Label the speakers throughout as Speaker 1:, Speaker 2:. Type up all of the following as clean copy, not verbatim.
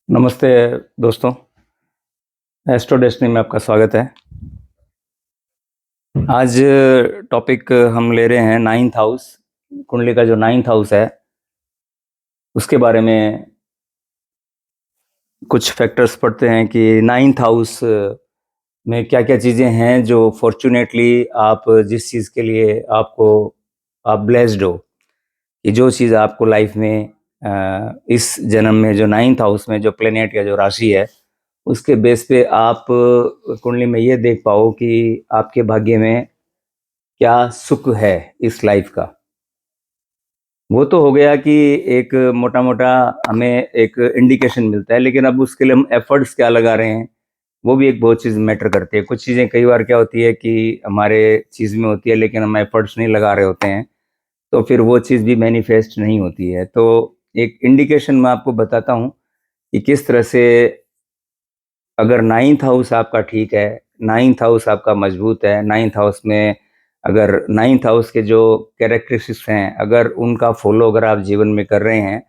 Speaker 1: नमस्ते दोस्तों, astro destiny में आपका स्वागत है। आज टॉपिक हम ले रहे हैं नाइन्थ हाउस, कुंडली का जो नाइन्थ हाउस है उसके बारे में कुछ फैक्टर्स पढ़ते हैं कि नाइन्थ हाउस में क्या क्या चीज़ें हैं जो फॉर्चुनेटली आप जिस चीज़ के लिए आप ब्लेस्ड हो कि जो चीज़ आपको लाइफ में इस जन्म में जो नाइन्थ हाउस में जो प्लेनेट या जो राशि है उसके बेस पे आप कुंडली में ये देख पाओ कि आपके भाग्य में क्या सुख है इस लाइफ का। वो तो हो गया कि एक मोटा मोटा हमें एक इंडिकेशन मिलता है, लेकिन अब उसके लिए हम एफर्ट्स क्या लगा रहे हैं वो भी एक बहुत चीज़ मैटर करती है। कुछ चीज़ें कई बार क्या होती है कि हमारे चीज़ में होती है लेकिन हम एफर्ट्स नहीं लगा रहे होते हैं, तो फिर वो चीज़ भी मैनिफेस्ट नहीं होती है। तो एक इंडिकेशन मैं आपको बताता हूँ कि किस तरह से अगर नाइन्थ हाउस आपका ठीक है, नाइन्थ हाउस आपका मजबूत है, नाइन्थ हाउस में अगर नाइन्थ हाउस के जो कैरेक्टरिस्टिक्स हैं अगर उनका फॉलो अगर आप जीवन में कर रहे हैं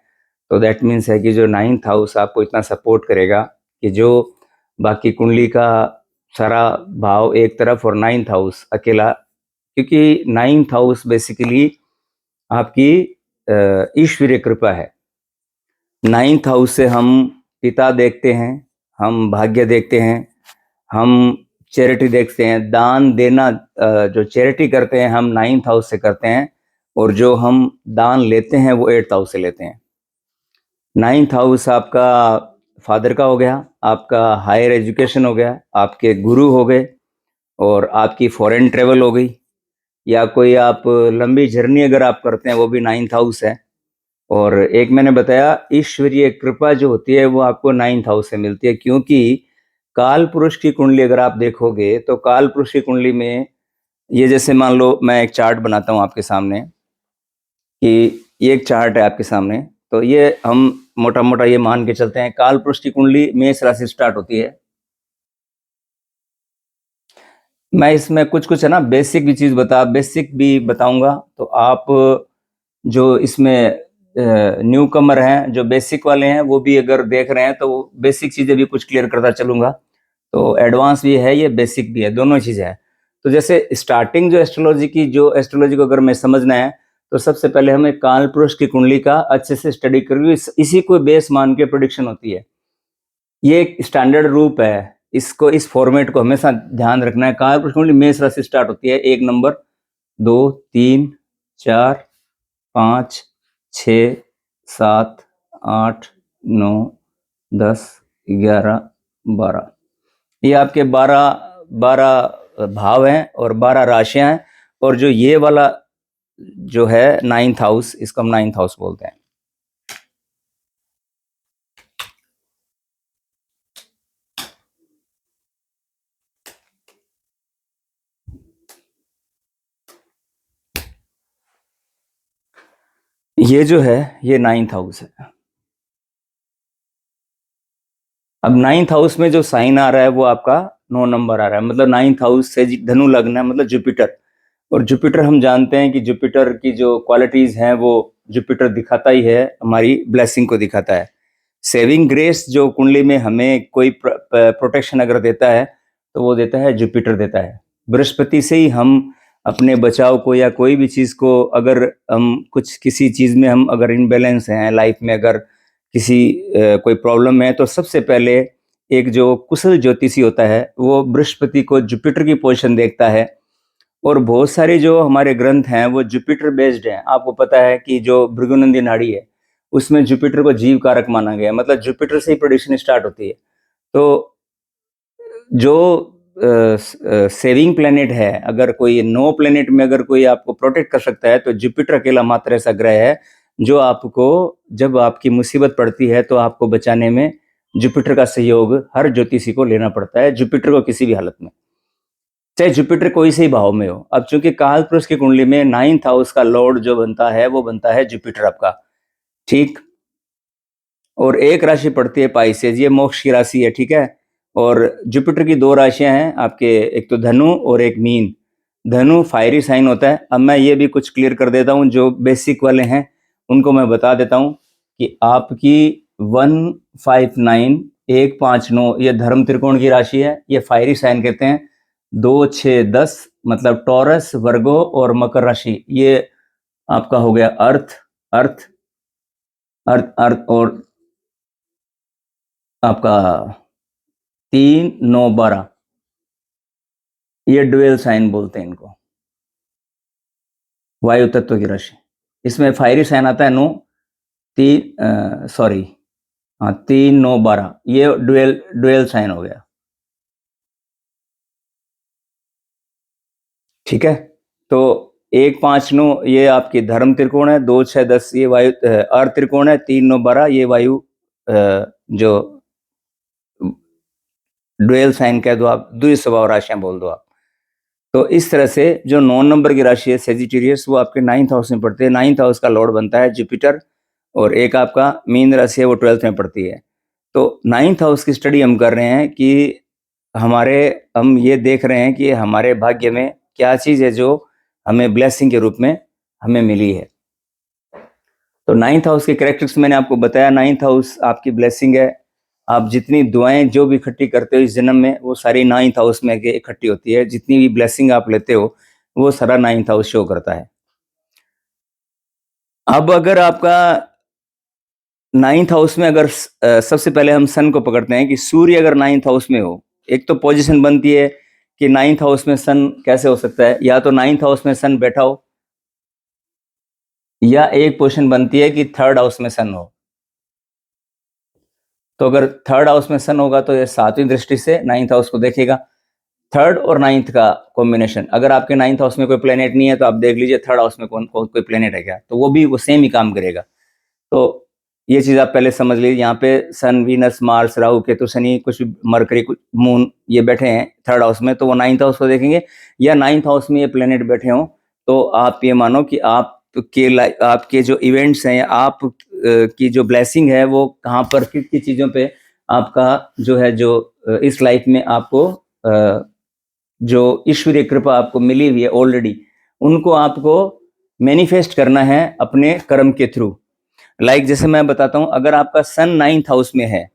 Speaker 1: तो दैट मीन्स है कि जो नाइन्थ हाउस आपको इतना सपोर्ट करेगा कि जो बाकी कुंडली का सारा भाव एक तरफ और नाइन्थ हाउस अकेला, क्योंकि नाइन्थ हाउस बेसिकली आपकी ईश्वरीय कृपा है। नाइन्थ हाउस से हम पिता देखते हैं, हम भाग्य देखते हैं, हम चैरिटी देखते हैं, दान देना जो चैरिटी करते हैं हम नाइन्थ हाउस से करते हैं, और जो हम दान लेते हैं वो एट्थ हाउस से लेते हैं। नाइन्थ हाउस आपका फादर का हो गया, आपका हायर एजुकेशन हो गया, आपके गुरु हो गए, और आपकी फॉरेन ट्रेवल हो गई, या कोई आप लंबी जर्नी अगर आप करते हैं वो भी नाइन्थ हाउस है। और एक मैंने बताया ईश्वरीय कृपा जो होती है वो आपको नाइन्थ हाउस से मिलती है, क्योंकि काल पुरुष की कुंडली अगर आप देखोगे तो काल पुरुष की कुंडली में ये जैसे मान लो मैं एक चार्ट बनाता हूँ आपके सामने कि ये एक चार्ट है आपके सामने, तो ये हम मोटा मोटा ये मान के चलते हैं काल पुरुष की कुंडली मेष राशि स्टार्ट होती है। मैं इसमें कुछ कुछ है ना बेसिक भी बताऊंगा, तो आप जो इसमें न्यू कमर हैं जो बेसिक वाले हैं वो भी अगर देख रहे हैं तो बेसिक चीज़ें भी कुछ क्लियर करता चलूंगा। तो एडवांस भी है, ये बेसिक भी है, दोनों चीज़ें हैं। तो जैसे स्टार्टिंग जो एस्ट्रोलॉजी को अगर मैं समझना है तो सबसे पहले हमें काल पुरुष की कुंडली का अच्छे से स्टडी करके इसी को बेस मान के प्रोडिक्शन होती है। ये एक स्टैंडर्ड रूप है, इसको इस फॉर्मेट को हमेशा ध्यान रखना है। काल पुरुष कुंडली मेष राशि स्टार्ट होती है 1 नंबर, 2, 3, 4, 5, 6, 7, 8, 9, 10, 11, 12, ये आपके 12 भाव हैं और 12 राशियां हैं। और जो ये वाला जो है नाइन्थ हाउस, इसको हम नाइन्थ हाउस बोलते हैं। ये जो है ये नाइन्थ हाउस है। अब नाइन्थ हाउस में जो साइन आ रहा है वो आपका 9 नंबर आ रहा है, मतलब नाइन्थ हाउस से धनु लग्न है, मतलब जुपिटर। और जुपिटर हम जानते हैं कि जुपिटर की जो क्वालिटीज हैं वो जुपिटर दिखाता ही है, हमारी ब्लेसिंग को दिखाता है। सेविंग ग्रेस जो कुंडली में हमें कोई प्रोटेक्शन अगर देता है तो वो देता है जुपिटर देता है। बृहस्पति से ही हम अपने बचाव को या कोई भी चीज़ को अगर हम कुछ किसी चीज़ में हम अगर इनबैलेंस हैं लाइफ में, अगर किसी कोई प्रॉब्लम है, तो सबसे पहले एक जो कुशल ज्योतिषी होता है वो बृहस्पति को जुपिटर की पोजीशन देखता है। और बहुत सारे जो हमारे ग्रंथ हैं वो जुपिटर बेस्ड हैं। आपको पता है कि जो भृगुनंदी नाड़ी है उसमें जुपिटर को जीव कारक माना गया है, मतलब जुपिटर से ही प्रेडिक्शन स्टार्ट होती है। तो जो सेविंग प्लेनेट है, अगर कोई 9 प्लेनेट में अगर कोई आपको प्रोटेक्ट कर सकता है तो जुपिटर अकेला मात्र ऐसा ग्रह है जो आपको जब आपकी मुसीबत पड़ती है तो आपको बचाने में जुपिटर का सहयोग हर ज्योतिषी को लेना पड़ता है, जुपिटर को किसी भी हालत में, चाहे जुपिटर कोई से ही भाव में हो। अब चूंकि काल पुरुष की कुंडली में नाइन्थ हाउस का लॉर्ड जो बनता है वो बनता है जुपिटर आपका, ठीक। और एक राशि पड़ती है पाइसेज, ये मोक्ष की राशि है, ठीक है। और जुपिटर की 2 राशियां हैं आपके, एक तो धनु और एक मीन। धनु फायरी साइन होता है। अब मैं ये भी कुछ क्लियर कर देता हूँ, जो बेसिक वाले हैं उनको मैं बता देता हूँ कि आपकी 159 159 ये धर्म त्रिकोण की राशि है, ये फायरी साइन कहते हैं। 2 6 10 मतलब टॉरस, वर्गो और मकर राशि, ये आपका हो गया अर्थ अर्थ अर्थ अर्थ और आपका 3 9 12 ये ड्यूअल साइन बोलते हैं इनको, वायु तत्व की राशि। इसमें फायरी साइन आता है 9 3 सॉरी हाँ 3 9 12 ये ड्यूअल साइन हो गया। ठीक है, तो 1 5 9 ये आपकी धर्म त्रिकोण है, 2 6 10 ये वायु अर्थ त्रिकोण है, 3 9 12 ये वायु जो ड्यूअल साइन कह दो आप, द्वि स्वभाव राशियां बोल दो आप। तो इस तरह से जो 9 नंबर की राशि है सेजिटेरियस, वो आपके 9th हाउस में पड़ते हैं। 9th हाउस का लॉर्ड बनता है जुपिटर, और एक आपका मीन राशि है वो 12th में पड़ती है। तो 9th हाउस की स्टडी हम कर रहे हैं कि हम ये देख रहे हैं कि हमारे भाग्य में क्या चीज़ है जो हमें ब्लेसिंग के रूप में हमें मिली है। तो 9th हाउस के कैरेक्टर्स मैंने आपको बताया। 9th हाउस आपकी ब्लेसिंग है। आप जितनी दुआएं जो भी इकट्ठी करते हो इस जन्म में, वो सारी 9th हाउस में इकट्ठी होती है। जितनी भी ब्लेसिंग आप लेते हो वो सारा 9th हाउस शो करता है। अब अगर आपका 9th हाउस में अगर सबसे पहले हम सन को पकड़ते हैं कि सूर्य अगर 9th हाउस में हो, एक तो पोजीशन बनती है कि 9th हाउस में सन कैसे हो सकता है, या तो 9th हाउस में सन बैठा हो, या एक पोजीशन बनती है कि 3rd हाउस में सन हो। तो अगर 3rd हाउस में सन होगा तो ये 7वीं दृष्टि से 9th हाउस को देखेगा। 3rd और 9th का कॉम्बिनेशन, अगर आपके 9th हाउस में कोई प्लेनेट नहीं है तो आप देख लीजिए 3rd हाउस में कोई प्लेनेट है क्या, तो वो सेम ही काम करेगा। तो ये चीज आप पहले समझ लीजिए। यहाँ पे सन, वीनस, मार्स, राहु, केतु, शनि, कुछ मरकरी, कुछ मून, ये बैठे हैं 3rd हाउस में, तो वो 9th हाउस को देखेंगे। या 9th हाउस में ये प्लेनेट बैठे हों तो आप ये मानो कि आपके जो इवेंट्स हैं, आप की जो ब्लेसिंग है वो कहाँ पर किस चीज़ों पे आपका जो है, जो इस लाइफ में आपको जो ईश्वरीय कृपा आपको मिली हुई है ऑलरेडी, उनको आपको मैनिफेस्ट करना है अपने कर्म के थ्रू। जैसे मैं बताता हूं, अगर आपका सन 9th हाउस में है,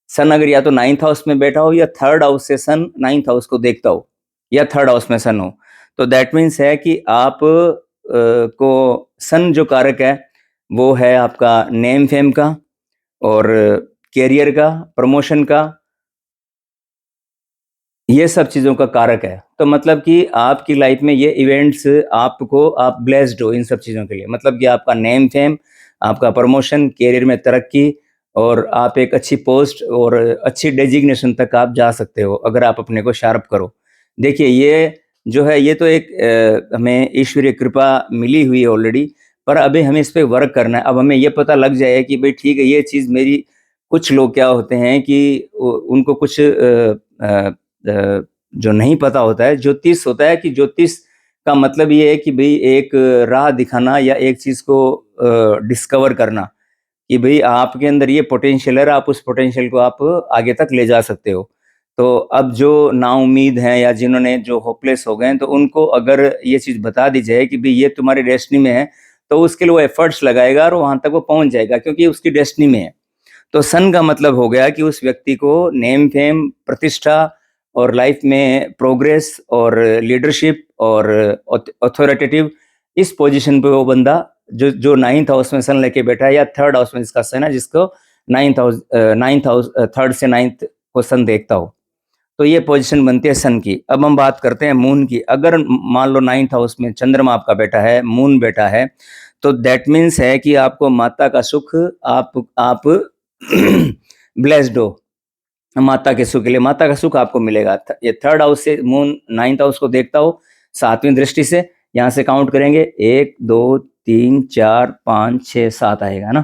Speaker 1: सन अगर या तो 9th हाउस में बैठा हो, या 3rd हाउस से सन 9th हाउस को देखता हो, या 3rd हाउस में सन हो, तो दैट मीन्स है कि आप को सन जो कारक है वो है आपका नेम फेम का, और कैरियर का, प्रमोशन का, ये सब चीज़ों का कारक है। तो मतलब कि आपकी लाइफ में ये इवेंट्स आप ब्लेस्ड हो इन सब चीज़ों के लिए। मतलब कि आपका नेम फेम, आपका प्रमोशन, कैरियर में तरक्की, और आप एक अच्छी पोस्ट और अच्छी डेजिग्नेशन तक आप जा सकते हो अगर आप अपने को शार्प करो। देखिए, ये जो है ये तो एक हमें ईश्वरीय कृपा मिली हुई है ऑलरेडी, पर अभी हमें इस पे वर्क करना है। अब हमें ये पता लग जाए कि भाई ठीक है, ये चीज़ मेरी, कुछ लोग क्या होते हैं कि उनको कुछ जो नहीं पता होता है, ज्योतिष होता है कि ज्योतिष का मतलब ये है कि भाई एक राह दिखाना या एक चीज़ को डिस्कवर करना कि भाई आपके अंदर ये पोटेंशियल है, आप उस पोटेंशियल को आप आगे तक ले जा सकते हो। तो अब जो नाउम्मीद हैं या जिन्होंने जो होपलेस हो गए हैं, तो उनको अगर ये चीज़ बता दी जाए कि भाई ये तुम्हारी डेस्टिनी में है, तो उसके लिए वो एफर्ट्स लगाएगा और वहाँ तक वो पहुँच जाएगा, क्योंकि ये उसकी डेस्टिनी में है। तो सन का मतलब हो गया कि उस व्यक्ति को नेम फेम, प्रतिष्ठा और लाइफ में प्रोग्रेस और लीडरशिप और अथॉरिटेटिव, इस पोजीशन पे वो बंदा जो 9th हाउस में सन लेके बैठा है, या 3rd हाउस में जिसका सन है, जिसको 9th हाउस 3rd से 9th को सन देखता हो, तो ये पोजीशन बनती है सन की। अब हम बात करते हैं मून की। अगर मान लो 9th हाउस में चंद्रमा आपका बैठा है, मून बैठा है, तो दैट मीन्स है कि आपको माता का सुख, आप ब्लेस्ड हो। माता के सुख के लिए, माता का सुख आपको मिलेगा। ये 3rd हाउस से मून 9th हाउस को देखता हो 7वीं दृष्टि से। यहाँ से काउंट करेंगे 1 2 3 4 5 6 7 आएगा ना।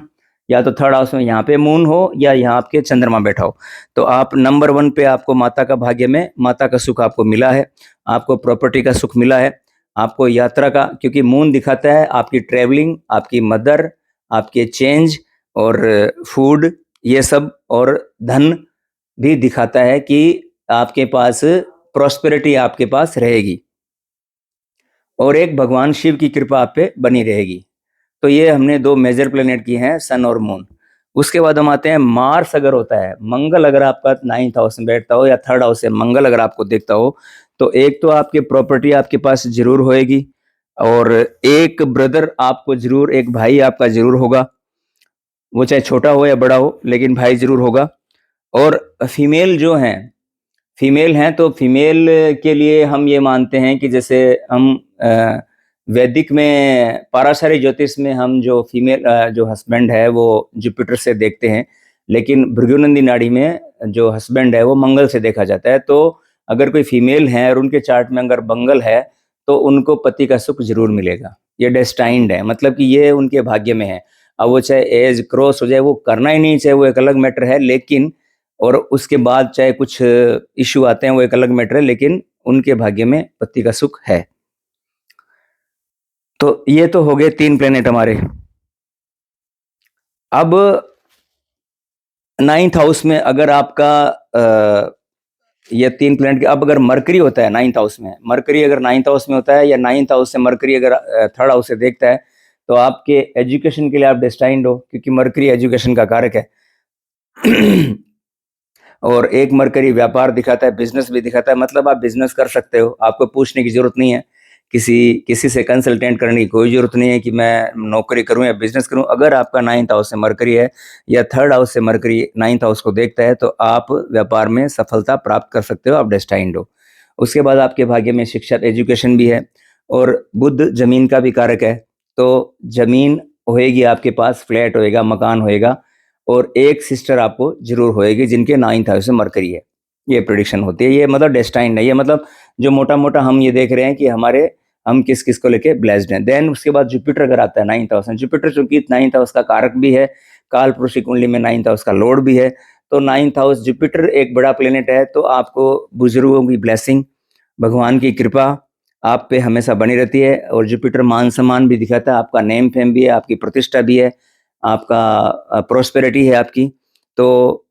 Speaker 1: या तो 3rd हाउस में यहाँ पे मून हो, या यहाँ आपके चंद्रमा बैठा हो, तो आप नंबर 1 पे आपको माता का भाग्य में माता का सुख आपको मिला है, आपको प्रॉपर्टी का सुख मिला है, आपको यात्रा का, क्योंकि मून दिखाता है आपकी ट्रेवलिंग, आपकी मदर, आपके चेंज और फूड, ये सब, और धन भी दिखाता है कि आपके पास प्रॉस्पेरिटी आपके पास रहेगी, और एक भगवान शिव की कृपा आप पे बनी रहेगी। तो ये हमने 2 मेजर प्लेनेट की हैं, सन और मून। उसके बाद हम आते हैं मार्स अगर होता है, मंगल अगर आपका 9th हाउस में बैठता हो या 3rd हाउस से मंगल अगर आपको देखता हो, तो एक तो आपकी प्रॉपर्टी आपके पास जरूर होएगी, और एक ब्रदर आपको जरूर, एक भाई आपका जरूर होगा, वो चाहे छोटा हो या बड़ा हो, लेकिन भाई जरूर होगा। और फीमेल जो हैं, फीमेल हैं तो फीमेल के लिए हम ये मानते हैं कि जैसे हम वैदिक में पाराशरी ज्योतिष में हम जो फीमेल जो हस्बैंड है वो जुपिटर से देखते हैं, लेकिन भृगुनंदी नाड़ी में जो हस्बैंड है वो मंगल से देखा जाता है। तो अगर कोई फीमेल है और उनके चार्ट में अगर मंगल है तो उनको पति का सुख जरूर मिलेगा, ये डेस्टाइंड है, मतलब कि ये उनके भाग्य में है। अब वो चाहे एज क्रॉस हो जाए, वो करना ही नहीं चाहिए, वो एक अलग मैटर है, लेकिन और उसके बाद चाहे कुछ इश्यू आते हैं वो एक अलग मैटर है, लेकिन उनके भाग्य में पति का सुख है। तो ये तो हो गए 3 प्लेनेट हमारे। अब 9th हाउस में अगर आपका ये 3 प्लेनेट के, अब अगर मरकरी होता है 9th हाउस में, मरकरी अगर 9th हाउस में होता है या 9th हाउस से मरकरी अगर 3rd हाउस से देखता है, तो आपके एजुकेशन के लिए आप डेस्टाइंड हो, क्योंकि मरकरी एजुकेशन का कारक है। और एक मरकरी व्यापार दिखाता है, बिजनेस भी दिखाता है, मतलब आप बिजनेस कर सकते हो, आपको पूछने की जरूरत नहीं है, किसी से कंसल्टेंट करने की कोई जरूरत नहीं है कि मैं नौकरी करूं या बिजनेस करूं। अगर आपका 9th हाउस से मरकरी है या 3rd हाउस से मरकरी 9th हाउस को देखता है, तो आप व्यापार में सफलता प्राप्त कर सकते हो, आप डेस्टाइंड हो। उसके बाद आपके भाग्य में शिक्षा एजुकेशन भी है, और बुध जमीन का भी कारक है, तो जमीन होएगी आपके पास, फ्लैट होएगा, मकान होएगा, और एक सिस्टर आपको जरूर होएगी जिनके 9th हाउस में मरकरी है। ये प्रेडिक्शन होती है, ये मतलब डेस्टाइंड है, ये मतलब जो मोटा मोटा हम ये देख रहे हैं कि हम किस किस को लेके ब्लेस्ड हैं। देन उसके बाद जुपिटर अगर आता है 9th हाउस में, जुपिटर चूंकि 9th हाउस का कारक भी है, काल पुरुष की कुंडली में 9th हाउस का लॉर्ड भी है, तो 9th हाउस जुपिटर एक बड़ा प्लेनेट है, तो आपको बुजुर्गों की ब्लेसिंग, भगवान की कृपा आप पे हमेशा बनी रहती है। और जुपिटर मान सम्मान भी दिखाता है, आपका नेम फेम भी है, आपकी प्रतिष्ठा भी है, आपका प्रोस्पेरिटी है आपकी। तो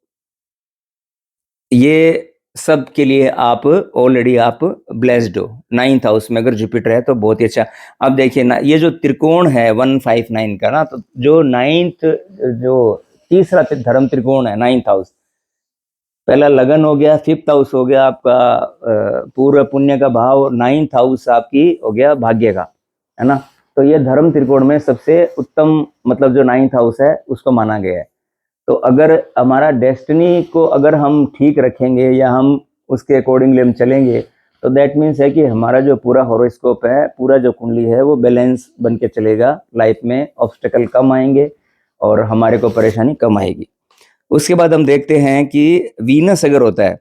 Speaker 1: ये सब के लिए आप ऑलरेडी आप ब्लेस्ड हो। 9th हाउस में अगर जुपिटर है तो बहुत ही अच्छा। अब देखिए ना, ये जो त्रिकोण है 159 का ना, तो जो 9th जो तीसरा धर्म त्रिकोण है 9th हाउस, पहला लगन हो गया, 5th हाउस हो गया आपका पूर्व पुण्य का भाव, 9th हाउस आपकी हो गया भाग्य का, है ना। तो ये धर्म त्रिकोण में सबसे उत्तम, मतलब जो 9th हाउस है उसको माना गया है। तो अगर हमारा डेस्टिनी को अगर हम ठीक रखेंगे या हम उसके अकॉर्डिंगली हम चलेंगे, तो दैट मीन्स है कि हमारा जो पूरा हॉरोस्कोप है, पूरा जो कुंडली है, वो बैलेंस बन के चलेगा, लाइफ में ऑब्स्टेकल कम आएंगे और हमारे को परेशानी कम आएगी। उसके बाद हम देखते हैं कि वीनस अगर होता है,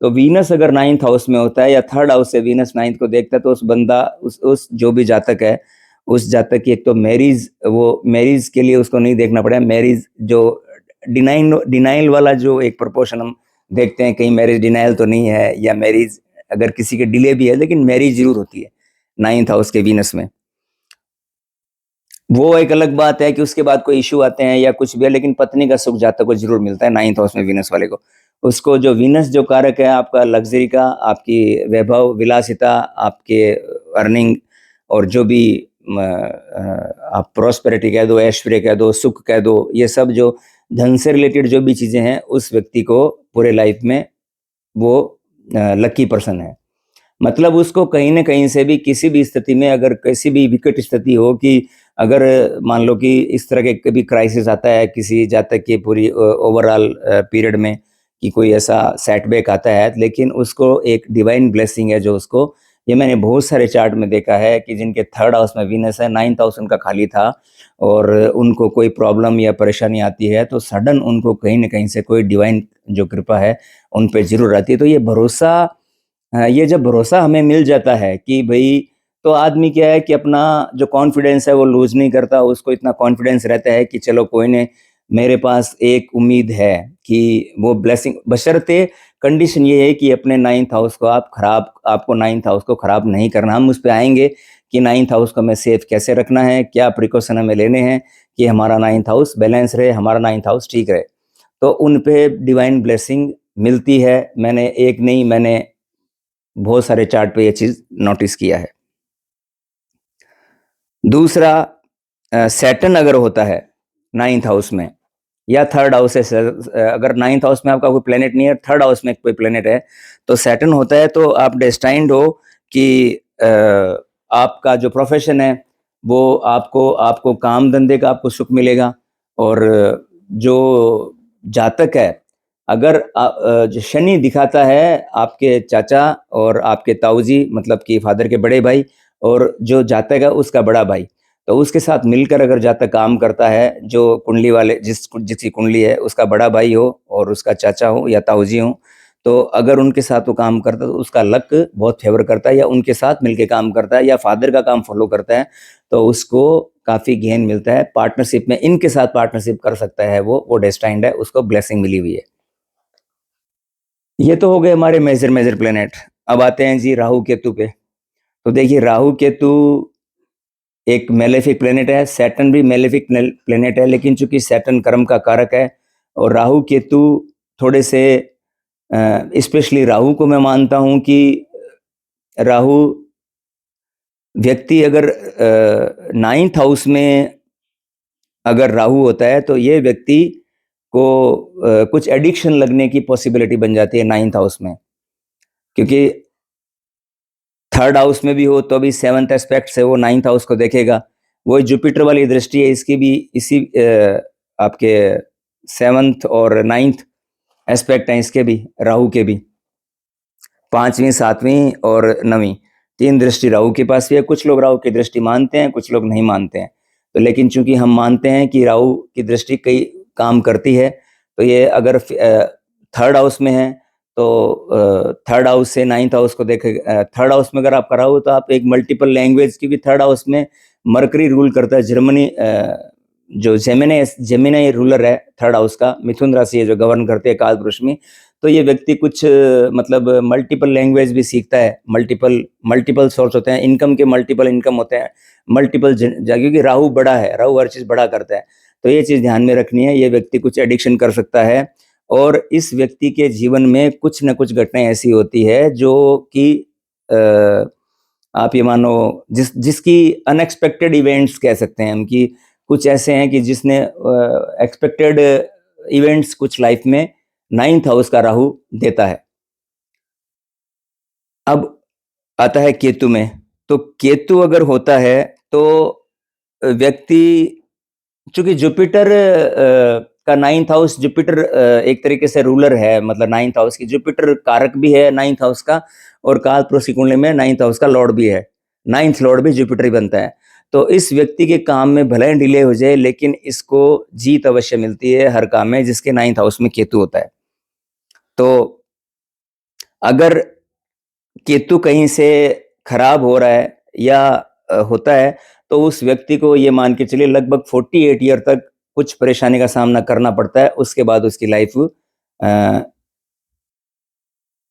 Speaker 1: तो वीनस अगर 9th हाउस में होता है या 3rd हाउस से वीनस 9th को देखता है, तो उस बंदा, उस जो भी जातक है, उस जातक की एक तो मैरिज, वो मैरिज के लिए उसको नहीं देखना पड़ेगा, मैरिज जो डिनाइल वाला जो एक प्रोपोर्शन हम देखते हैं, कहीं मैरिज डिनाइल तो नहीं है, या मैरिज अगर किसी के डिले भी है, लेकिन मैरिज जरूर होती है 9th हाउस के वीनस में। वो एक अलग बात है कि उसके बाद कोई इश्यू आते हैं या कुछ भी है, लेकिन पत्नी का सुख जातक को जरूर मिलता है 9th हाउस में वीनस वाले को। उसको जो वीनस जो कारक है आपका लग्जरी का, आपकी वैभव विलासिता, आपके अर्निंग, और जो भी आप प्रोस्पेरिटी कह दो, ऐश्वर्य कह दो, सुख कह दो, ये सब जो धन से रिलेटेड जो भी चीजें हैं, उस व्यक्ति को पूरे लाइफ में वो लकी पर्सन है। मतलब उसको कहीं ना कहीं से भी, किसी भी स्थिति में, अगर किसी भी विकट स्थिति हो, कि अगर मान लो कि इस तरह के कभी क्राइसिस आता है किसी जातक की पूरी ओवरऑल पीरियड में, कि कोई ऐसा सेटबैक आता है, लेकिन उसको एक डिवाइन ब्लेसिंग है जो उसको, ये मैंने बहुत सारे चार्ट में देखा है कि जिनके 3rd हाउस में वीनस है, 9th हाउस उनका खाली था, और उनको कोई प्रॉब्लम या परेशानी आती है, तो सडन उनको कहीं ना कहीं से कोई डिवाइन जो कृपा है उन पे जरूर आती है। तो ये भरोसा, ये जब भरोसा हमें मिल जाता है कि भाई, तो आदमी क्या है कि अपना जो कॉन्फिडेंस है वो लूज नहीं करता, उसको इतना कॉन्फिडेंस रहता है कि चलो कोई नहीं, मेरे पास एक उम्मीद है कि वो ब्लेसिंग, बशर्ते कंडीशन ये है कि अपने 9th हाउस को आपको 9th हाउस को खराब नहीं करना। हम उस पर आएंगे कि 9th हाउस को हमें सेफ कैसे रखना है, क्या प्रिकॉशन हमें लेने हैं कि हमारा 9th हाउस बैलेंस रहे, हमारा 9th हाउस ठीक रहे। तो उन पे डिवाइन ब्लेसिंग मिलती है। मैंने एक नहीं, मैंने बहुत सारे चार्ट पे ये चीज नोटिस किया है। दूसरा, सैटर्न अगर होता है 9th हाउस में, या थर्ड हाउस है सर, अगर नाइन्थ हाउस में आपका कोई प्लेनेट नहीं है, थर्ड हाउस में कोई प्लेनेट है, तो सैटर्न होता है, तो आप डेस्टाइंड हो कि आपका जो प्रोफेशन है वो आपको काम धंधे का आपको सुख मिलेगा। और जो जातक है, अगर जो शनि दिखाता है आपके चाचा और आपके ताऊजी, मतलब कि फादर के बड़े भाई, और जो जातक है उसका बड़ा भाई, तो उसके साथ मिलकर अगर जातक काम करता है, जो कुंडली वाले जिसकी कुंडली है उसका बड़ा भाई हो और उसका चाचा हो या ताऊजी हो, तो अगर उनके साथ वो काम करता है तो उसका लक बहुत फेवर करता है, या उनके साथ मिलके काम करता है या फादर का काम फॉलो करता है, तो उसको काफ़ी गेन मिलता है। पार्टनरशिप में इनके साथ पार्टनरशिप कर सकता है, वो डेस्टाइंड है, उसको ब्लेसिंग मिली हुई है। ये तो हो गए हमारे मेजर मेजर प्लेनेट। अब आते हैं जी राहु केतु पे। तो देखिए राहु केतु एक मेलेफिक प्लेनेट है, सैटर्न भी मेलेफिक प्लेनेट है, लेकिन चूंकि सैटर्न कर्म का कारक है और राहु केतु थोड़े से, स्पेशली राहु को मैं मानता हूं कि राहु व्यक्ति अगर नाइन्थ हाउस में अगर राहु होता है तो ये व्यक्ति को कुछ एडिक्शन लगने की पॉसिबिलिटी बन जाती है नाइन्थ हाउस में, क्योंकि थर्ड हाउस में भी हो तो भी सेवंथ एस्पेक्ट से वो नाइन्थ हाउस को देखेगा। वो जुपिटर वाली दृष्टि है इसकी भी, इसी आपके सेवंथ और नाइन्थ एस्पेक्ट हैं इसके भी, राहु के भी, पांचवीं, सातवीं और नवीं, तीन दृष्टि राहु के पास भी है। कुछ लोग राहु की दृष्टि मानते हैं, कुछ लोग नहीं मानते हैं, तो लेकिन चूंकि हम मानते हैं कि राहु की दृष्टि कई काम करती है, तो ये अगर थर्ड हाउस में है तो थर्ड हाउस से नाइन्थ हाउस को देखे, थर्ड हाउस में अगर आप कराओ तो आप एक मल्टीपल लैंग्वेज, क्योंकि थर्ड हाउस में मरकरी रूल करता है, जर्मनी जो जेमिनी रूलर है थर्ड हाउस का, मिथुन राशि है जो गवर्न करते हैं काल पुरुष में, तो ये व्यक्ति कुछ मतलब मल्टीपल लैंग्वेज भी सीखता है, मल्टीपल सोर्स होते हैं, इनकम के मल्टीपल इनकम होते हैं, मल्टीपल, क्योंकि राहु बड़ा है, राहु हर चीज बड़ा करता है, तो ये चीज ध्यान में रखनी है। ये व्यक्ति कुछ एडिक्शन कर सकता है, और इस व्यक्ति के जीवन में कुछ न कुछ घटनाएं ऐसी होती है जो कि आप ये मानो जिसकी अनएक्सपेक्टेड इवेंट्स कह सकते हैं हम, कि कुछ ऐसे हैं कि जिसने एक्सपेक्टेड इवेंट्स कुछ लाइफ में नाइन्थ हाउस का राहु देता है। अब आता है केतु में। तो केतु अगर होता है तो व्यक्ति, चूंकि जुपिटर का नाइन्थ हाउस, जुपिटर एक तरीके से रूलर है, मतलब नाइन्थ हाउस की, जुपिटर कारक भी है नाइन्थ हाउस का, और काल पुरुष की कुंडली में नाइन्थ हाउस का लॉर्ड भी है, नाइन्थ लॉर्ड भी जुपिटर ही बनता है। तो इस व्यक्ति के काम में भले ही डिले हो जाए, लेकिन इसको जीत अवश्य मिलती है हर काम में जिसके नाइन्थ हाउस में केतु होता है। तो अगर केतु कहीं से खराब हो रहा है या होता है, तो उस व्यक्ति को ये मान के चलिए लगभग 48 ईयर तक कुछ परेशानी का सामना करना पड़ता है, उसके बाद उसकी लाइफ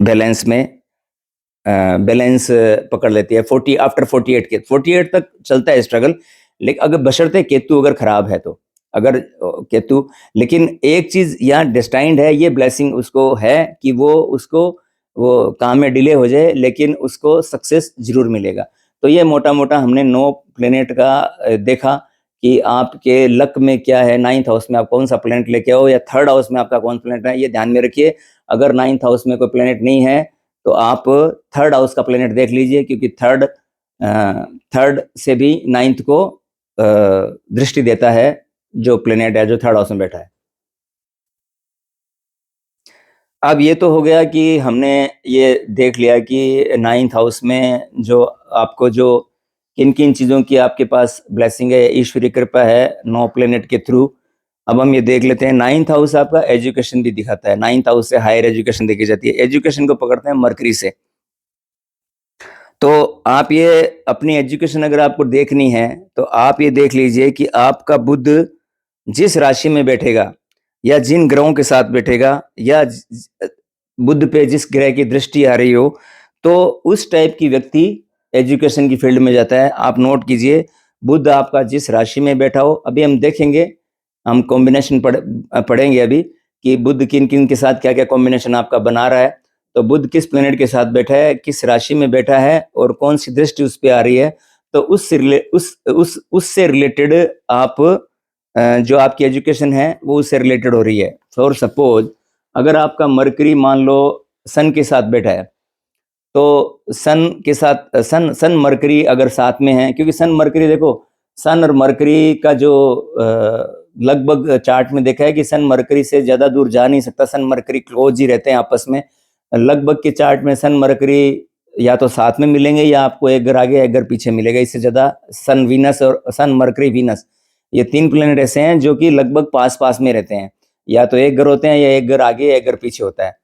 Speaker 1: बैलेंस में बैलेंस पकड़ लेती है। 40 आफ्टर 48 के 48 तक चलता है स्ट्रगल, लेकिन अगर बशर्ते केतु अगर खराब है तो, अगर केतु, लेकिन एक चीज यहाँ डेस्टाइंड है, ये ब्लेसिंग उसको है कि वो काम में डिले हो जाए लेकिन उसको सक्सेस जरूर मिलेगा। तो ये मोटा मोटा हमने 9 प्लेनेट का देखा कि आपके लक में क्या है, नाइन्थ हाउस में आप कौन सा प्लेनेट लेके आओ, या थर्ड हाउस में आपका कौन प्लेनेट है, ये ध्यान में रखिए। अगर नाइन्थ हाउस में कोई प्लेनेट नहीं है तो आप थर्ड हाउस का प्लेनेट देख लीजिए, क्योंकि थर्ड से भी नाइन्थ को दृष्टि देता है जो प्लेनेट है जो थर्ड हाउस में बैठा है। अब ये तो हो गया कि हमने ये देख लिया कि नाइन्थ हाउस में जो आपको जो किन किन चीज़ों की आपके पास ब्लेसिंग है, ईश्वरीय कृपा है 9 प्लेनेट के थ्रू। अब हम ये देख लेते हैं, नाइन्थ हाउस आपका एजुकेशन भी दिखाता है, नाइन्थ हाउस से हायर एजुकेशन देखी जाती है, एजुकेशन को पकड़ते हैं मरकरी से। तो आप ये अपनी एजुकेशन अगर आपको देखनी है तो आप ये देख लीजिए कि आपका बुध जिस राशि में बैठेगा या जिन ग्रहों के साथ बैठेगा, या बुध पे जिस ग्रह की दृष्टि आ रही हो, तो उस टाइप की व्यक्ति एजुकेशन की फील्ड में जाता है। आप नोट कीजिए, बुध आपका जिस राशि में बैठा हो, अभी हम देखेंगे, हम कॉम्बिनेशन पढ़ेंगे अभी कि बुध किन किन के साथ क्या क्या कॉम्बिनेशन आपका बना रहा है। तो बुध किस प्लेनेट के साथ बैठा है, किस राशि में बैठा है और कौन सी दृष्टि उस पे आ रही है, तो उससे रिलेटेड आप जो आपकी एजुकेशन है वो उससे रिलेटेड हो रही है। फॉर सपोज अगर आपका मरकरी मान लो सन के साथ बैठा है, तो सन के साथ सन मरकरी अगर साथ में है, क्योंकि सन मरकरी देखो, सन और मरकरी का जो लगभग चार्ट में देखा है कि सन मरकरी से ज़्यादा दूर जा नहीं सकता, सन मरकरी क्लोज ही रहते हैं आपस में। लगभग के चार्ट में सन मरकरी या तो साथ में मिलेंगे या आपको एक घर आगे एक घर पीछे मिलेगा, इससे ज़्यादा सन वीनस और सन मरकरी वीनस, ये 3 प्लैनेट ऐसे हैं जो कि लगभग पास पास में रहते हैं, या तो एक घर होते हैं या एक घर आगे या एक घर पीछे होता है।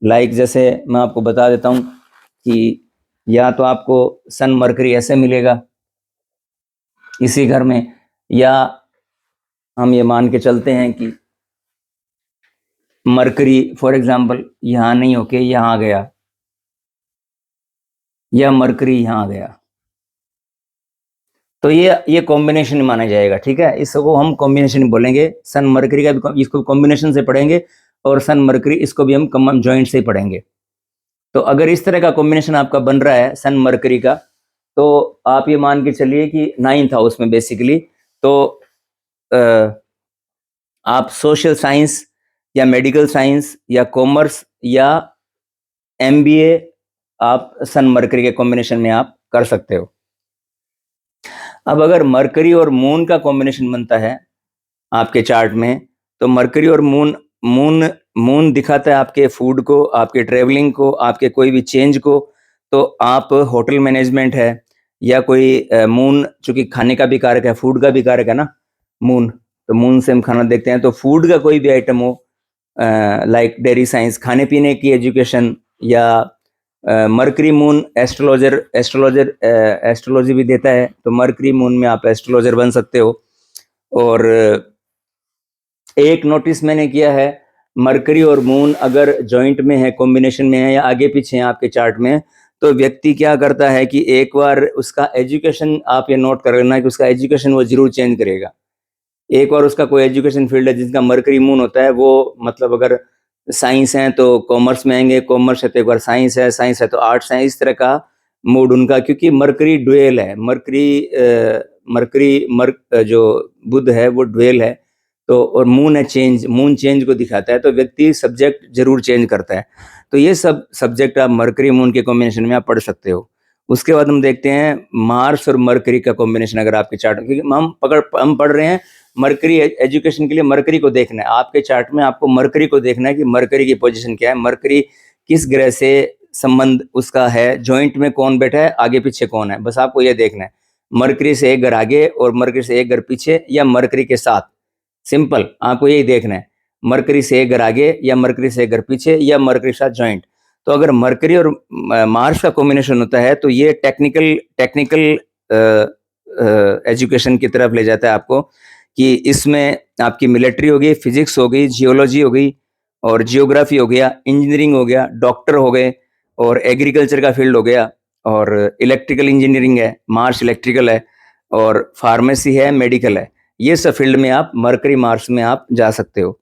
Speaker 1: लाइक जैसे मैं आपको बता देता हूँ कि या तो आपको सन मरकरी ऐसे मिलेगा इसी घर में, या हम ये मान के चलते हैं कि मरकरी फॉर एग्जांपल यहाँ नहीं होके यहाँ आ गया, या मरकरी यहाँ आ गया, तो ये कॉम्बिनेशन माना जाएगा। ठीक है, इसको हम कॉम्बिनेशन बोलेंगे। सन मरकरी का भी इसको कॉम्बिनेशन से पढ़ेंगे, और सन मरकरी इसको भी हम कॉमन जॉइंट से ही पढ़ेंगे। तो अगर इस तरह का कॉम्बिनेशन आपका बन रहा है सन मरकरी का, तो आप ये मान के चलिए कि 9th हाउस में बेसिकली, तो आप सोशल साइंस या मेडिकल साइंस या कॉमर्स या एमबीए आप सन मरकरी के कॉम्बिनेशन में आप कर सकते हो। अब अगर मरकरी और मून का कॉम्बिनेशन बनता है आपके चार्ट में, तो मरकरी और मून दिखाता है आपके फूड को, आपके ट्रेवलिंग को, आपके कोई भी चेंज को। तो आप होटल मैनेजमेंट है या कोई मून, चूंकि खाने का भी कारक है, फूड का भी कारक है ना मून, तो मून से हम खाना देखते हैं। तो फूड का कोई भी आइटम हो, लाइक डेयरी साइंस, खाने पीने की एजुकेशन, या मरकरी मून एस्ट्रोलॉजी भी देता है, तो मरकरी मून में आप एस्ट्रोलॉजर बन सकते हो। और एक नोटिस मैंने किया है, मरकरी और मून अगर जॉइंट में है, कॉम्बिनेशन में है या आगे पीछे हैं आपके चार्ट में, तो व्यक्ति क्या करता है कि एक बार उसका एजुकेशन, आप ये नोट कर लेना कि उसका एजुकेशन वो जरूर चेंज करेगा। एक बार उसका कोई एजुकेशन फील्ड है जिसका मरकरी मून होता है, वो मतलब अगर साइंस है तो कॉमर्स में आएंगे, कॉमर्स है तो एक बार साइंस है तो आर्ट्स है, इस तरह का मूड उनका, क्योंकि मरकरी ड्वेल है, जो बुध है वो ड्वेल है, तो और मून है चेंज, मून चेंज को दिखाता है, तो व्यक्ति सब्जेक्ट जरूर चेंज करता है। तो ये सब सब्जेक्ट आप मरकरी मून के कॉम्बिनेशन में आप पढ़ सकते हो। उसके बाद हम देखते हैं मार्स और मरकरी का कॉम्बिनेशन अगर आपके चार्ट, क्योंकि हम पढ़ रहे हैं मरकरी एजुकेशन के लिए, मरकरी को देखना है आपके चार्ट में, आपको मरकरी को देखना है कि मरकरी की पोजीशन क्या है, मरकरी किस ग्रह से संबंध उसका है, जॉइंट में कौन बैठा है, आगे पीछे कौन है, बस आपको ये देखना है। मरकरी से एक घर आगे और मरकरी से एक घर पीछे, या मरकरी के साथ, सिंपल आपको यही देखना है, मरकरी से एक घर आगे या मरकरी से एक घर पीछे या मरकरी के साथ जॉइंट। तो अगर मरकरी और मार्स का कॉम्बिनेशन होता है तो ये टेक्निकल एजुकेशन की तरफ ले जाता है आपको, कि इसमें आपकी मिलिट्री हो गई, फिजिक्स हो गई, जियोलॉजी हो गई, और जियोग्राफी हो गया, इंजीनियरिंग हो गया, डॉक्टर हो गए, और एग्रीकल्चर का फील्ड हो गया, और इलेक्ट्रिकल इंजीनियरिंग है, मार्स इलेक्ट्रिकल है, और फार्मेसी है, मेडिकल है। ये सब फील्ड में आप मरकरी मार्स में आप जा सकते हो।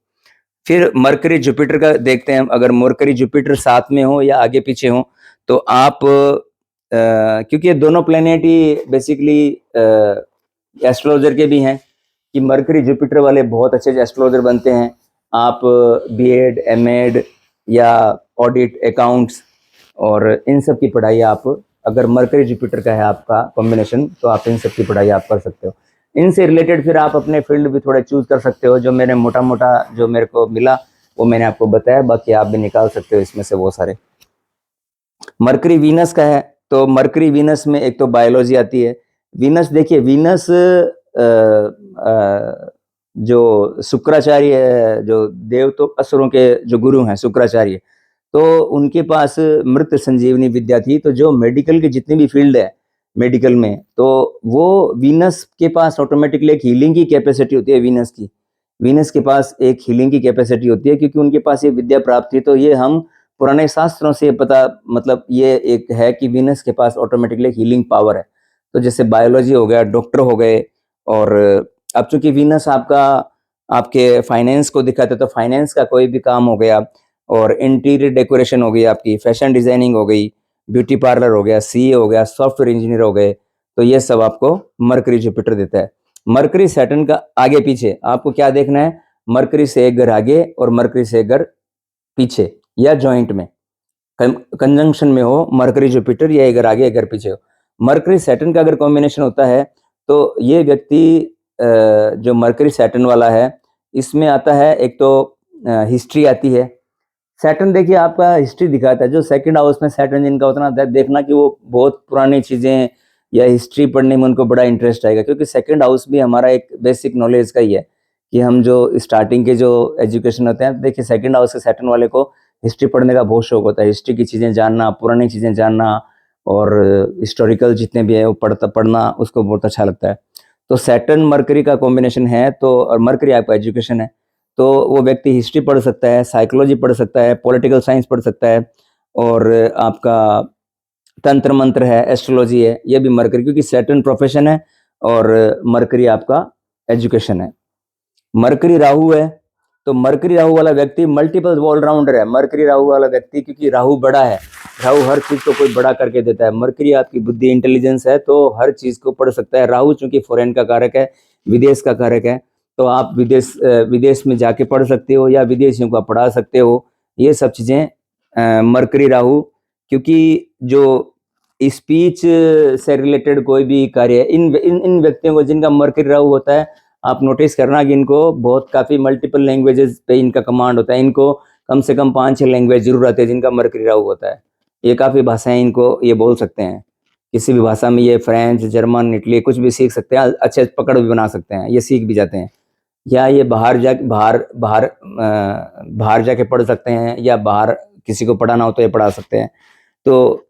Speaker 1: फिर मरकरी जुपिटर का देखते हैं, अगर मरकरी जुपिटर साथ में हो या आगे पीछे हो, तो आप क्योंकि ये दोनों प्लेनेट ही बेसिकली एस्ट्रोलॉजर के भी हैं, कि मरकरी जुपिटर वाले बहुत अच्छे एस्ट्रोलॉजर बनते हैं। आप बीएड, एमएड या ऑडिट, अकाउंट्स, और इन सब की पढ़ाई आप, अगर मरकरी जुपिटर का है आपका कॉम्बिनेशन, तो आप इन सब की पढ़ाई आप कर सकते हो। इनसे रिलेटेड फिर आप अपने फील्ड भी थोड़े चूज कर सकते हो। जो मैंने मोटा मोटा जो मेरे को मिला वो मैंने आपको बताया, बाकी आप भी निकाल सकते हो इसमें से वो सारे। मरकरी वीनस का है, तो मरकरी वीनस में एक तो बायोलॉजी आती है। वीनस देखिए, वीनस जो शुक्राचार्य है, जो देव तो असुरों के जो गुरु हैं शुक्राचार्य, तो उनके पास मृत संजीवनी विद्या थी। तो जो मेडिकल की जितनी भी फील्ड है मेडिकल में, तो वो वीनस के पास ऑटोमेटिकली एक हीलिंग की कैपेसिटी होती है। वीनस के पास एक हीलिंग की कैपेसिटी होती है, क्योंकि उनके पास ये विद्या प्राप्त थी। तो ये हम पुराने शास्त्रों से पता, मतलब ये एक है कि वीनस के पास ऑटोमेटिकली हीलिंग पावर है। तो जैसे बायोलॉजी हो गया, डॉक्टर हो गए, और अब चूंकि वीनस आपका आपके फाइनेंस को दिखाते हैं, तो फाइनेंस का कोई भी काम हो गया, और इंटीरियर डेकोरेशन हो गई, आपकी फैशन डिजाइनिंग हो गई, ब्यूटी पार्लर हो गया, सीए हो गया, सॉफ्टवेयर इंजीनियर हो गए, तो ये सब आपको मरकरी जुपिटर देता है। मरकरी सैटर्न का आगे पीछे आपको क्या देखना है, मरकरी से एक घर आगे और मरकरी से एक घर पीछे या जॉइंट में कंजंक्शन में हो, मरकरी जुपिटर या एक घर आगे एक घर पीछे हो। मरकरी सैटर्न का अगर कॉम्बिनेशन होता है तो ये व्यक्ति जो मरकरी सैटर्न वाला है इसमें आता है, एक तो हिस्ट्री आती है। सैटर्न देखिए आपका हिस्ट्री दिखाता है, जो सेकंड हाउस में सैटर्न जिनका होता है देखना कि वो बहुत पुरानी चीजें या हिस्ट्री पढ़ने में उनको बड़ा इंटरेस्ट आएगा, क्योंकि सेकंड हाउस भी हमारा एक बेसिक नॉलेज का ही है कि हम जो स्टार्टिंग के जो एजुकेशन होते हैं, देखिए सेकंड हाउस के सैटर्न वाले को हिस्ट्री पढ़ने का बहुत शौक होता है, हिस्ट्री की चीजें जानना, पुरानी चीजें जानना और हिस्टोरिकल जितने भी है वो पढ़ना उसको बहुत अच्छा लगता है। तो सैटर्न मरकरी का कॉम्बिनेशन है, तो और मरकरी आपका एजुकेशन है, तो वो व्यक्ति हिस्ट्री पढ़ सकता है, साइकोलॉजी पढ़ सकता है, पॉलिटिकल साइंस पढ़ सकता है, और आपका तंत्र मंत्र है, एस्ट्रोलॉजी है, ये भी मरकरी, क्योंकि सैटर्न प्रोफेशन है और मरकरी आपका एजुकेशन है। मरकरी राहु है, तो मरकरी राहु वाला व्यक्ति मल्टीपल ऑलराउंडर है। मरकरी राहु वाला व्यक्ति, क्योंकि राहु बड़ा है, राहु हर चीज को कोई बड़ा करके देता है। मरकरी आपकी बुद्धि इंटेलिजेंस है, तो हर चीज को पढ़ सकता है। राहु चूंकि फॉरेन का कारक है, विदेश का कारक है, तो आप विदेश में जाके पढ़ सकते हो या विदेशियों को पढ़ा सकते हो, ये सब चीजें मरकरी राहु। क्योंकि जो स्पीच से रिलेटेड कोई भी कार्य है, इन व्यक्तियों को जिनका मरकरी राहु होता है, आप नोटिस करना कि इनको बहुत काफ़ी मल्टीपल लैंग्वेजेस पे इनका कमांड होता है। इनको कम से कम 5-6 लैंग्वेज जरूर आती है जिनका मरकरी राहु होता है। ये काफ़ी भाषाएं इनको ये बोल सकते हैं, किसी भी भाषा में ये फ्रेंच, जर्मन, इटली कुछ भी सीख सकते हैं, अच्छे पकड़ भी बना सकते हैं, ये सीख भी जाते हैं। या ये बाहर जाके पढ़ सकते हैं, या बाहर किसी को पढ़ाना हो तो ये पढ़ा सकते हैं। तो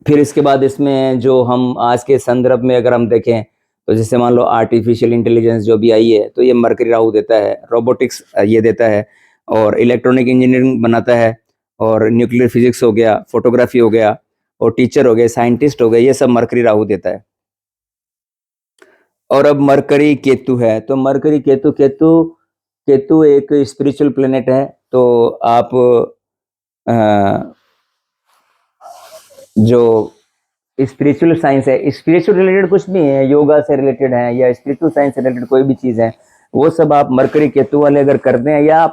Speaker 1: फिर इसके बाद इसमें जो हम आज के संदर्भ में अगर हम देखें, तो जैसे मान लो आर्टिफिशियल इंटेलिजेंस जो भी आई है, तो ये मरकरी राहु देता है, रोबोटिक्स ये देता है, और इलेक्ट्रॉनिक इंजीनियरिंग बनाता है, और न्यूक्लियर फिजिक्स हो गया, फोटोग्राफी हो गया, और टीचर हो गए, साइंटिस्ट हो गए, ये सब मरकरी राहु देता है। और अब मरकरी केतु है, तो मरकरी केतु एक स्पिरिचुअल प्लेनेट है। तो आप जो स्पिरिचुअल साइंस है, स्पिरिचुअल रिलेटेड कुछ भी है, योगा से रिलेटेड है या स्पिरिचुअल साइंस से रिलेटेड कोई भी चीज है, वो सब आप मरकरी केतु वाले अगर करते हैं, या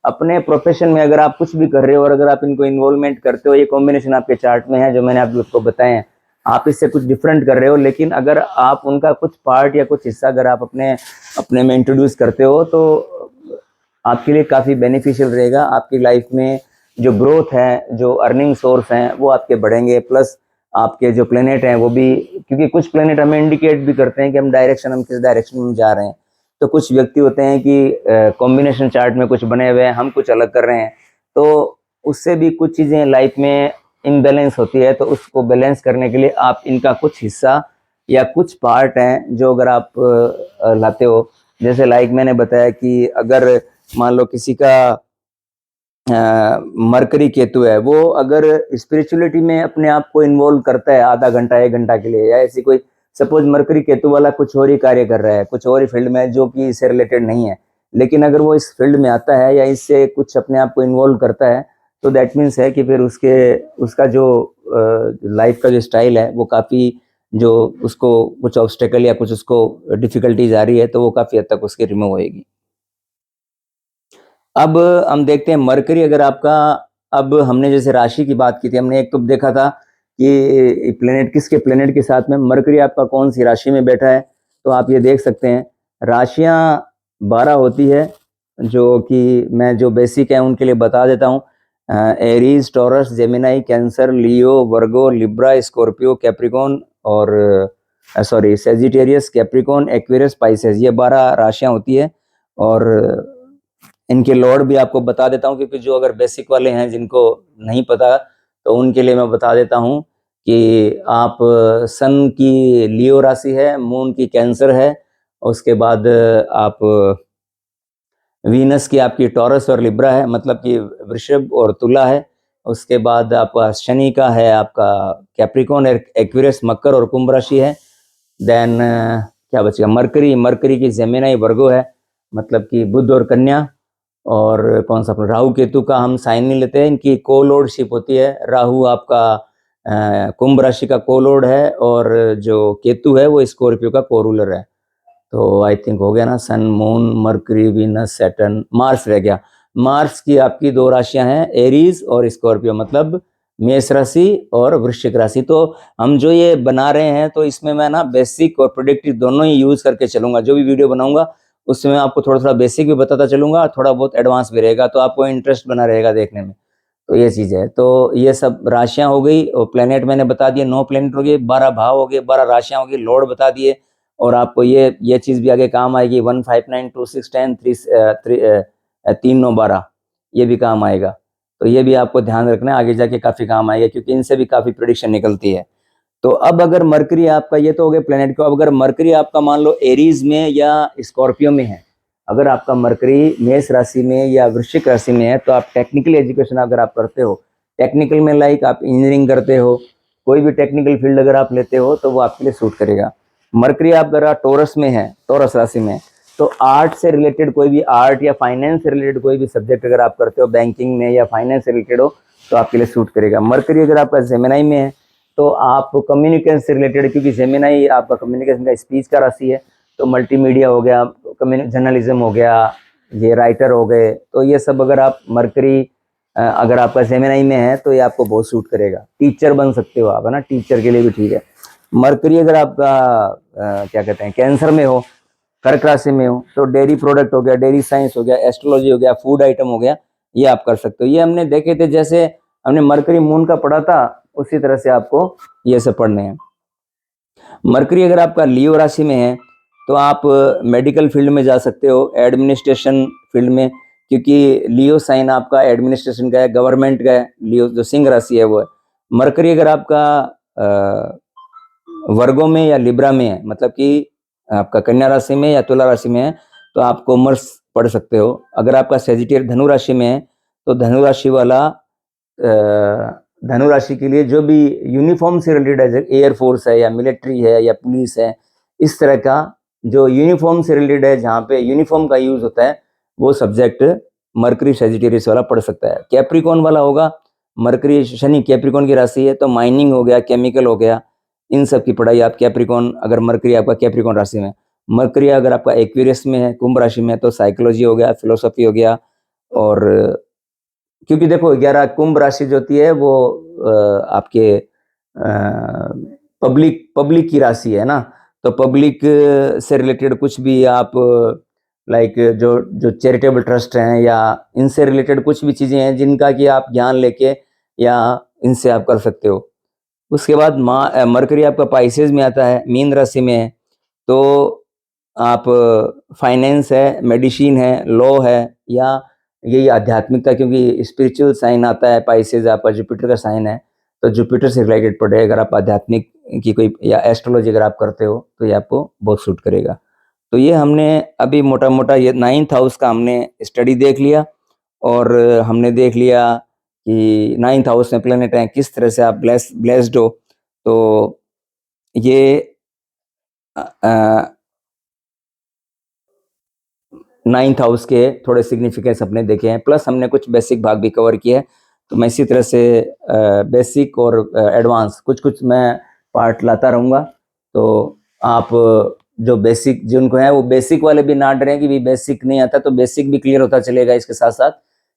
Speaker 1: अपने प्रोफेशन में अगर आप कुछ भी कर रहे हो और अगर आप इनको इन्वॉल्वमेंट करते हो, ये कॉम्बिनेशन आपके चार्ट में है जो मैंने आपको बताए हैं, आप इससे कुछ डिफरेंट कर रहे हो, लेकिन अगर आप उनका कुछ पार्ट या कुछ हिस्सा अगर आप अपने में इंट्रोड्यूस करते हो, तो आपके लिए काफ़ी बेनिफिशियल रहेगा। आपकी लाइफ में जो ग्रोथ है, जो अर्निंग सोर्स हैं, वो आपके बढ़ेंगे, प्लस आपके जो प्लेनेट हैं वो भी, क्योंकि कुछ प्लेनेट हमें इंडिकेट भी करते हैं कि हम किस डायरेक्शन में जा रहे हैं। तो कुछ व्यक्ति होते हैं कि कॉम्बिनेशन चार्ट में कुछ बने हुए हैं, हम कुछ अलग कर रहे हैं, तो उससे भी कुछ चीज़ें लाइफ में इनबैलेंस होती है। तो उसको बैलेंस करने के लिए आप इनका कुछ हिस्सा या कुछ पार्ट हैं जो अगर आप लाते हो, जैसे लाइक मैंने बताया कि अगर मान लो किसी का मरकरी केतु है, वो अगर स्पिरिचुअलिटी में अपने आप को इन्वॉल्व करता है आधा घंटा 1 घंटा के लिए, या ऐसी कोई सपोज मरकरी केतु वाला कुछ और ही कार्य कर रहा है, कुछ और ही फील्ड में जो कि इससे रिलेटेड नहीं है, लेकिन अगर वो इस फील्ड में आता है या इससे कुछ अपने आप को इन्वॉल्व करता है, तो दैट मीन्स है कि फिर उसका जो लाइफ का जो स्टाइल है वो काफ़ी, जो उसको कुछ ऑब्स्टेकल या कुछ उसको डिफिकल्टीज आ रही है, तो वो काफ़ी हद तक उसकी रिमूव होएगी। अब हम देखते हैं मरकरी अगर आपका, अब हमने जैसे राशि की बात की थी, हमने एक तो देखा था कि प्लेनेट के साथ में मरकरी आपका कौन सी राशि में बैठा है। तो आप ये देख सकते हैं राशियां 12 होती है, जो कि मैं जो बेसिक है उनके लिए बता देता हूँ। एरीज, टॉरस, जेमिनाई, कैंसर, लियो, वर्गो, लिब्रा, स्कॉर्पियो, कैप्रिकॉन और सेजिटेरियस, कैप्रिकॉन, एक्वेरियस, स्पाइसेस, ये 12 राशियां होती है। और इनके लॉर्ड भी आपको बता देता हूँ, क्योंकि जो अगर बेसिक वाले हैं जिनको नहीं पता, तो उनके लिए मैं बता देता हूँ कि आप सन की लियो राशि है, मून की कैंसर है, उसके बाद आप वीनस की आपकी टॉरस और लिब्रा है, मतलब कि वृषभ और तुला है। उसके बाद आपका शनि का है आपका कैप्रिकॉन, एक्वेरियस, मकर और कुंभ राशि है। देन क्या बचेगा, मरकरी की जेमिनाई, वर्गो है, मतलब कि बुध और कन्या। और कौन सा, राहु केतु का हम साइन नहीं लेते हैं, इनकी को लॉर्डशिप होती है। राहु आपका कुंभ राशि का कोलॉर्ड है और जो केतु है वो स्कॉर्पियो का कोरूलर है। तो आई थिंक हो गया ना, sun, moon, Mercury, Venus, Saturn, Mars रह गया। मार्स की आपकी 2 राशियां हैं, एरीज और स्कॉर्पियो, मतलब मेष राशि और वृश्चिक राशि। तो हम जो ये बना रहे हैं तो इसमें मैं ना बेसिक और प्रेडिक्टिव दोनों ही यूज करके चलूंगा। जो भी वीडियो बनाऊंगा उसमें आपको थोड़ा थोड़ा बेसिक भी बताता चलूंगा, थोड़ा बहुत एडवांस भी रहेगा, तो आपको इंटरेस्ट बना रहेगा देखने में। तो ये चीज है। तो ये सब राशियां हो गई और प्लेनेट मैंने बता दिए, 9 प्लेनेट हो गए, 12 भाव हो गए, 12 राशियां हो गई, लॉर्ड बता दिए। और आपको ये चीज भी आगे काम आएगी, 1592610 3 9 12, ये भी काम आएगा। तो ये भी आपको ध्यान रखना है, आगे जाके काफी काम आएगा, क्योंकि इनसे भी काफी प्रेडिक्शन निकलती है। तो अब अगर मरकरी आपका, ये तो हो गया प्लेनेट को, अब अगर मरकरी आपका मान लो एरीज में या स्कॉर्पियो में है, अगर आपका मरकरी मेष राशि में या वृश्चिक राशि में है, तो आप टेक्निकल एजुकेशन अगर आप करते हो, टेक्निकल में लाइक आप इंजीनियरिंग करते हो, कोई भी टेक्निकल फील्ड अगर आप लेते हो तो वो आपके लिए सूट करेगा। मरकरी आप अगर टोरस में है, टोरस राशि में, तो आर्ट से रिलेटेड कोई भी, आर्ट या फाइनेंस से रिलेटेड कोई भी सब्जेक्ट अगर आप करते हो, बैंकिंग में या फाइनेंस से रिलेटेड हो, तो आपके लिए सूट करेगा। मरकरी अगर आपका जेमिनाई में है तो आप कम्युनिकेशन से रिलेटेड, क्योंकि जेमिनाई आपका कम्युनिकेशन का, स्पीच का राशि है, तो मल्टीमीडिया हो गया, जर्नलिज्म हो गया, ये राइटर हो गए, तो ये सब अगर आप मरकरी अगर आपका जेमिनाई में है तो ये आपको बहुत सूट करेगा। टीचर बन सकते हो आप, है ना, टीचर के लिए भी ठीक है। मरकरी अगर आपका क्या कहते हैं कैंसर में हो, कर्क राशि में हो, तो डेयरी प्रोडक्ट हो गया, डेयरी साइंस हो गया, एस्ट्रोलॉजी हो गया, फूड आइटम हो गया, ये आप कर सकते हो। ये हमने देखे थे, जैसे हमने मरकरी मून का पढ़ा था, उसी तरह से आपको ये सब पढ़ने हैं। मरकरी अगर आपका लियो राशि में है तो आप मेडिकल फील्ड में जा सकते हो, एडमिनिस्ट्रेशन फील्ड में, क्योंकि लियो साइन आपका एडमिनिस्ट्रेशन का है, गवर्नमेंट का है। लियो जो सिंह राशि है वो है। मरकरी अगर आपका वर्गों में या लिब्रा में है, मतलब कि आपका कन्या राशि में या तुला राशि में है, तो आप कॉमर्स पढ़ सकते हो। अगर आपका सेजिटेरियस धनु राशि में है तो धनु राशि वाला, धनु राशि के लिए जो भी यूनिफॉर्म से रिलेटेड है, एयरफोर्स है या मिलिट्री है या पुलिस है, इस तरह का जो यूनिफॉर्म से रिलेटेड है, जहाँ पे यूनिफॉर्म का यूज होता है, वो सब्जेक्ट मरकरी सेजिटेरियस वाला पढ़ सकता है। कैप्रिकॉन वाला होगा, मरकरी शनि कैप्रिकॉन की राशि है, तो माइनिंग हो गया, केमिकल हो गया, इन सब की पढ़ाई आप कैप्रिकॉन, अगर मरकरी आपका कैप्रिकॉन राशि में, मरकरी अगर आपका एक्वेरियस में है, कुंभ राशि में है, तो साइकोलॉजी हो गया, फिलोसफी हो गया। और क्योंकि देखो 11 कुंभ राशि जो होती है वो आपके पब्लिक की राशि है ना, तो पब्लिक से रिलेटेड कुछ भी आप, लाइक जो जो चैरिटेबल ट्रस्ट हैं या इनसे रिलेटेड कुछ भी चीजें हैं जिनका कि आप ज्ञान लेके या इनसे आप कर सकते हो। उसके बाद मरकरी आपका पाइसेस में आता है, मीन राशि में है, तो आप फाइनेंस है, मेडिसिन है, लॉ है, या यही आध्यात्मिकता, क्योंकि स्पिरिचुअल साइन आता है, पाइसेस आपका जुपिटर का साइन है, तो जुपिटर से रिलेटेड पढ़े। अगर आप आध्यात्मिक की कोई या एस्ट्रोलॉजी अगर आप करते हो तो ये आपको बहुत सूट करेगा। तो ये हमने अभी मोटा मोटा ये 9th हाउस का हमने स्टडी देख लिया, और हमने देख लिया कि 9th हाउस में प्लेनेट हैं, किस तरह से आप ब्लेस्ड हो। तो ये 9th हाउस के थोड़े सिग्निफिकेंस अपने देखे हैं, प्लस हमने कुछ बेसिक भाग भी कवर किए हैं। तो मैं इसी तरह से बेसिक और एडवांस कुछ कुछ मैं पार्ट लाता रहूँगा। तो आप जो बेसिक जिनको है वो बेसिक वाले भी ना डरें कि भी बेसिक नहीं आता, तो बेसिक भी क्लियर होता चलेगा इसके साथ साथ,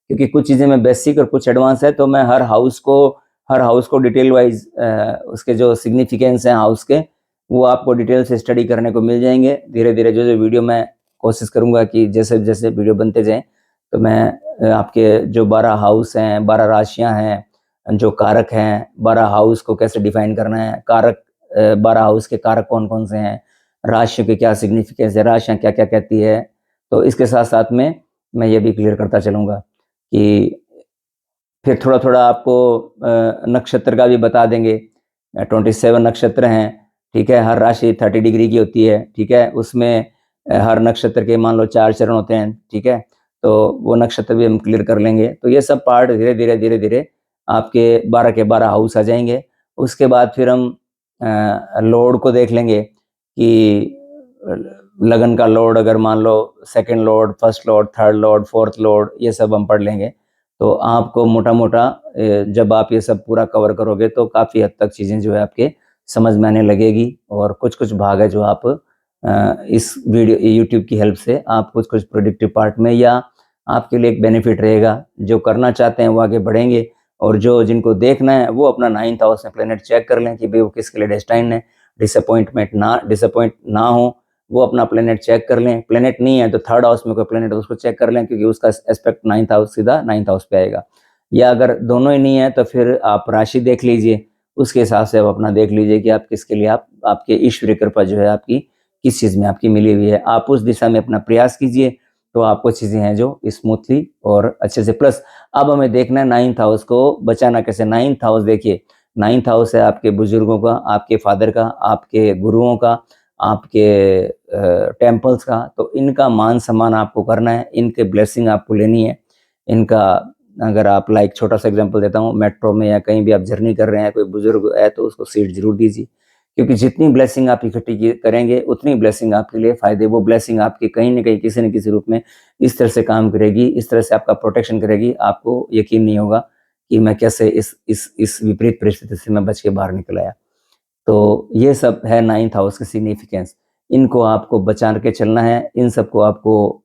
Speaker 1: क्योंकि कुछ चीज़ें में बेसिक और कुछ एडवांस है। तो मैं हर हाउस को डिटेल वाइज उसके जो सिग्निफिकेंस हैं हाउस के, वो आपको डिटेल से स्टडी करने को मिल जाएंगे। धीरे धीरे जो जो वीडियो मैं कोशिश करूंगा कि जैसे जैसे वीडियो बनते जाएं, तो मैं आपके जो 12 हाउस हैं, 12 राशियां हैं, जो कारक हैं, 12 हाउस को कैसे डिफाइन करना है, कारक 12 हाउस के कारक कौन कौन से हैं, राशियों के क्या सिग्निफिकेंस है, राशियां क्या क्या कहती है, तो इसके साथ साथ में मैं ये भी क्लियर करता चलूँगा कि फिर थोड़ा थोड़ा आपको नक्षत्र का भी बता देंगे। 27 नक्षत्र हैं, ठीक है, हर राशि 30 डिग्री की होती है, ठीक है, उसमें हर नक्षत्र के मान लो 4 चरण होते हैं, ठीक है, तो वो नक्षत्र भी हम क्लियर कर लेंगे। तो ये सब पार्ट धीरे धीरे आपके 12 के 12 हाउस आ जाएंगे। उसके बाद फिर हम लॉर्ड को देख लेंगे कि लगन का लॉर्ड, अगर मान लो second lord, first lord, third lord, fourth lord, ये सब हम पढ़ लेंगे। तो आपको मोटा-मोटा जब आप ये सब पूरा कवर करोगे तो काफ़ी हद तक चीज़ें जो है आपके समझ में आने लगेगी, और कुछ-कुछ भाग है जो आप इस वीडियो यूट्यूब की हेल्प से आप कुछ-कुछ प्रोडक्टिव पार्ट में, या आपके लिए एक बेनिफिट रहेगा। जो करना चाहते हैं वो आगे बढ़ेंगे, और जो जिनको देखना है वो अपना 9th हाउस में प्लैनेट चेक कर लें कि भई वो किसके लिए डेस्टाइन्ड है। डिसअपॉइंट ना हो, वो अपना प्लैनेट चेक कर लें। प्लैनेट नहीं है तो 3rd हाउस में कोई प्लैनेट है उसको चेक कर लें, क्योंकि उसका एस्पेक्ट 9th हाउस, सीधा 9th हाउस पे आएगा। या अगर दोनों ही नहीं है तो फिर आप राशि देख लीजिए, उसके हिसाब से आप अपना देख लीजिए कि आप किसके लिए आपके ईश्वरीय कृपा जो है आपकी किस चीज़ में आपकी मिली हुई है। आप उस दिशा में अपना प्रयास कीजिए, तो आपको चीज़ें हैं जो स्मूथली और अच्छे से, प्लस अब हमें देखना है 9th हाउस को बचाना कैसे। 9th हाउस देखिए, 9th हाउस है आपके बुजुर्गों का, आपके फादर का, आपके गुरुओं का, आपके टेम्पल्स का। तो इनका मान सम्मान आपको करना है, इनके ब्लेसिंग आपको लेनी है। इनका, अगर आप लाइक छोटा सा एग्जांपल देता हूँ, मेट्रो में या कहीं भी आप जर्नी कर रहे हैं, कोई बुजुर्ग है तो उसको सीट जरूर दीजिए, क्योंकि जितनी ब्लेसिंग आप इकट्ठी करेंगे उतनी ब्लेसिंग आपके लिए फायदे। वो ब्लेसिंग आपकी कहीं ना कहीं किसी न किसी रूप में इस तरह से काम करेगी, इस तरह से आपका प्रोटेक्शन करेगी, आपको यकीन नहीं होगा कि मैं कैसे इस विपरीत परिस्थिति से मैं बच के बाहर निकल आया। तो ये सब है 9th हाउस की सिग्निफिकेंस। इनको आपको बचा के चलना है, इन सबको आपको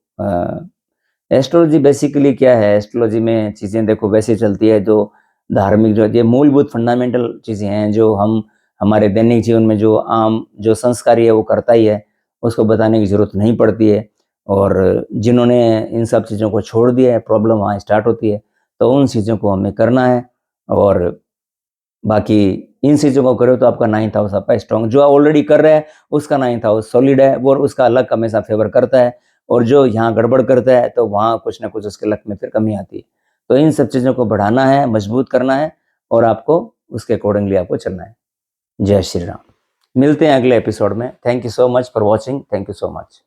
Speaker 1: एस्ट्रोलॉजी बेसिकली क्या है, एस्ट्रोलॉजी में चीज़ें देखो वैसे चलती है, जो धार्मिक जो ये मूलभूत फंडामेंटल चीज़ें हैं जो हम हमारे दैनिक जीवन में जो आम जो संस्कारी है वो करता ही है, उसको बताने की ज़रूरत नहीं पड़ती है। और जिन्होंने इन सब चीज़ों को छोड़ दिया है, प्रॉब्लम वहाँ स्टार्ट होती है। तो उन चीज़ों को हमें करना है, और बाकी इन चीज़ों को करो तो आपका 9th हाउस आपका स्ट्रॉन्ग, जो ऑलरेडी कर रहा है उसका 9th हाउस सॉलिड है, वो उसका लक हमेशा फेवर करता है। और जो यहाँ गड़बड़ करता है तो वहाँ कुछ ना कुछ उसके लक में फिर कमी आती है। तो इन सब चीज़ों को बढ़ाना है, मजबूत करना है, और आपको उसके अकॉर्डिंगली आपको चलना है। जय श्री राम। मिलते हैं अगले एपिसोड में। Thank you so much for watching. Thank you so much.